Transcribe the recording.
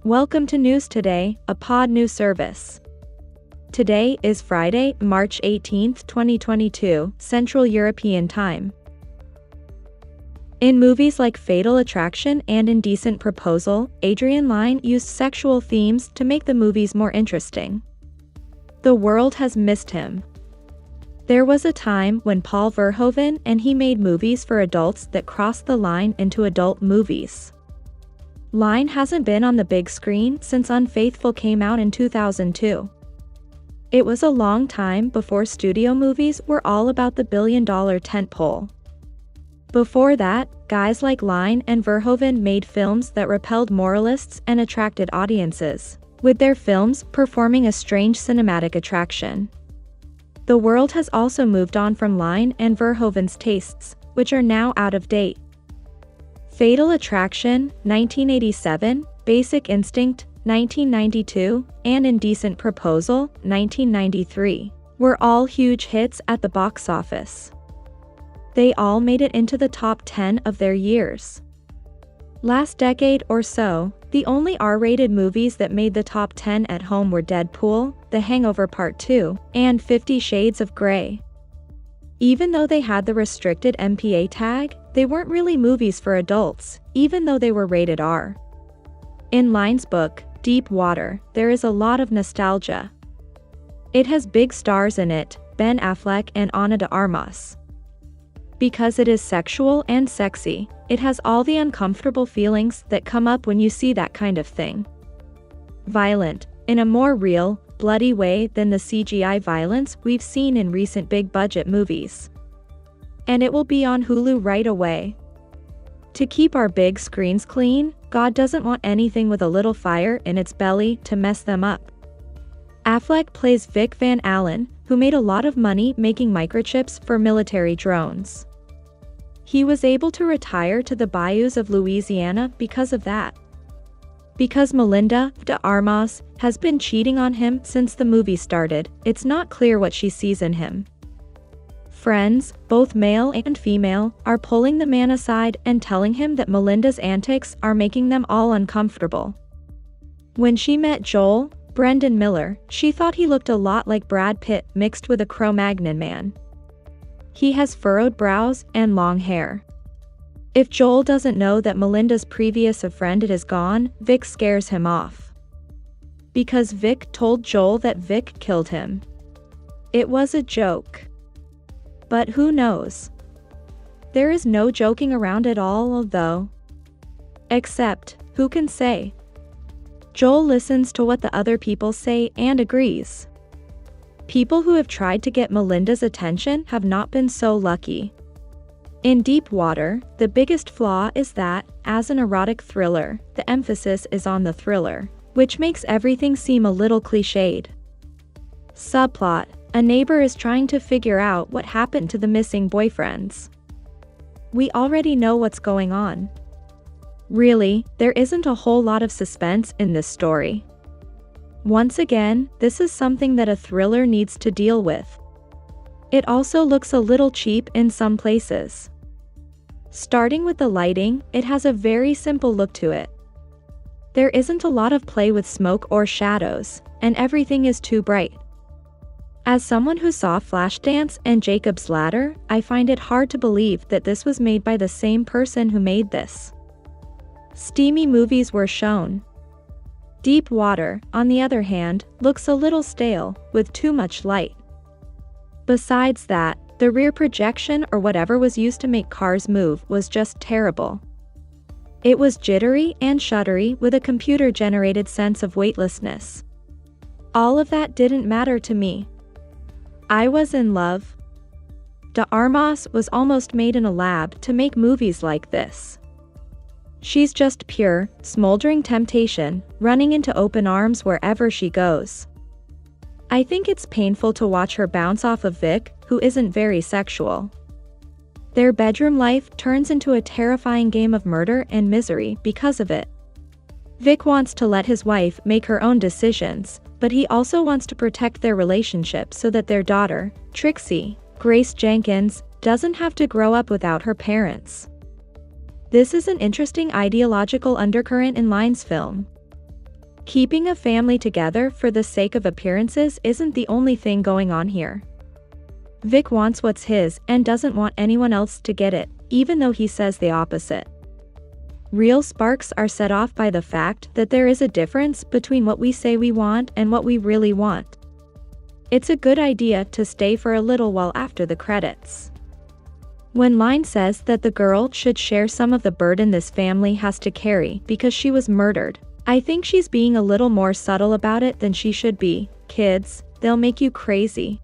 Welcome to News Today, a PodNu service. Today is Friday, March 18, 2022, Central European Time. In movies like Fatal Attraction and Indecent Proposal, Adrian Lyne used sexual themes to make the movies more interesting. The world has missed him. There was a time when Paul Verhoeven and he made movies for adults that crossed the line into adult movies. Lyne hasn't been on the big screen since Unfaithful came out in 2002. It was a long time before studio movies were all about the billion-dollar tentpole. Before that, guys like Lyne and Verhoeven made films that repelled moralists and attracted audiences, with their films performing a strange cinematic attraction. The world has also moved on from Lyne and Verhoeven's tastes, which are now out of date. Fatal Attraction, 1987, Basic Instinct, 1992, and Indecent Proposal, 1993, were all huge hits at the box office. They all made it into the top 10 of their years. Last decade or so, the only R-rated movies that made the top 10 at home were Deadpool, The Hangover Part II, and 50 Shades of Grey. Even though they had the Restricted MPA tag, they weren't really movies for adults, even though they were rated R. In Lyne's book, Deep Water, there is a lot of nostalgia. It has big stars in it, Ben Affleck and Ana de Armas. Because it is sexual and sexy, it has all the uncomfortable feelings that come up when you see that kind of thing. Violent, in a more real, bloody way than the CGI violence we've seen in recent big-budget movies. And it will be on Hulu right away. To keep our big screens clean, God doesn't want anything with a little fire in its belly to mess them up. Affleck plays Vic Van Allen, who made a lot of money making microchips for military drones. He was able to retire to the bayous of Louisiana because of that. Because Melinda de Armas has been cheating on him since the movie started, it's not clear what she sees in him. Friends, both male and female, are pulling the man aside and telling him that Melinda's antics are making them all uncomfortable. When she met Joel, Brendan Miller, she thought he looked a lot like Brad Pitt mixed with a Cro-Magnon man. He has furrowed brows and long hair. If Joel doesn't know that Melinda's previous friend is gone, Vic scares him off. Because Vic told Joel that Vic killed him. It was a joke. But who knows? There is no joking around at all, though. Except, who can say? Joel listens to what the other people say and agrees. People who have tried to get Melinda's attention have not been so lucky. In Deep Water, the biggest flaw is that, as an erotic thriller, the emphasis is on the thriller, which makes everything seem a little cliched. Subplot: a neighbor is trying to figure out what happened to the missing boyfriends. We already know what's going on. Really, there isn't a whole lot of suspense in this story. Once again, this is something that a thriller needs to deal with. It also looks a little cheap in some places. Starting with the lighting, it has a very simple look to it. There isn't a lot of play with smoke or shadows, and everything is too bright. As someone who saw Flashdance and Jacob's Ladder, I find it hard to believe that this was made by the same person who made this. Steamy movies were shown. Deep Water, on the other hand, looks a little stale, with too much light. Besides that, the rear projection or whatever was used to make cars move was just terrible. It was jittery and shuddery with a computer-generated sense of weightlessness. All of that didn't matter to me. I was in love. De Armas was almost made in a lab to make movies like this. She's just pure, smoldering temptation, running into open arms wherever she goes. I think it's painful to watch her bounce off of Vic, who isn't very sexual. Their bedroom life turns into a terrifying game of murder and misery because of it. Vic wants to let his wife make her own decisions, but he also wants to protect their relationship so that their daughter, Trixie, Grace Jenkins, doesn't have to grow up without her parents. This is an interesting ideological undercurrent in Lyne's film. Keeping a family together for the sake of appearances isn't the only thing going on here. Vic wants what's his and doesn't want anyone else to get it, even though he says the opposite. Real sparks are set off by the fact that there is a difference between what we say we want and what we really want. It's a good idea to stay for a little while after the credits. When Lyne says that the girl should share some of the burden this family has to carry because she was murdered, I think she's being a little more subtle about it than she should be. Kids, they'll make you crazy.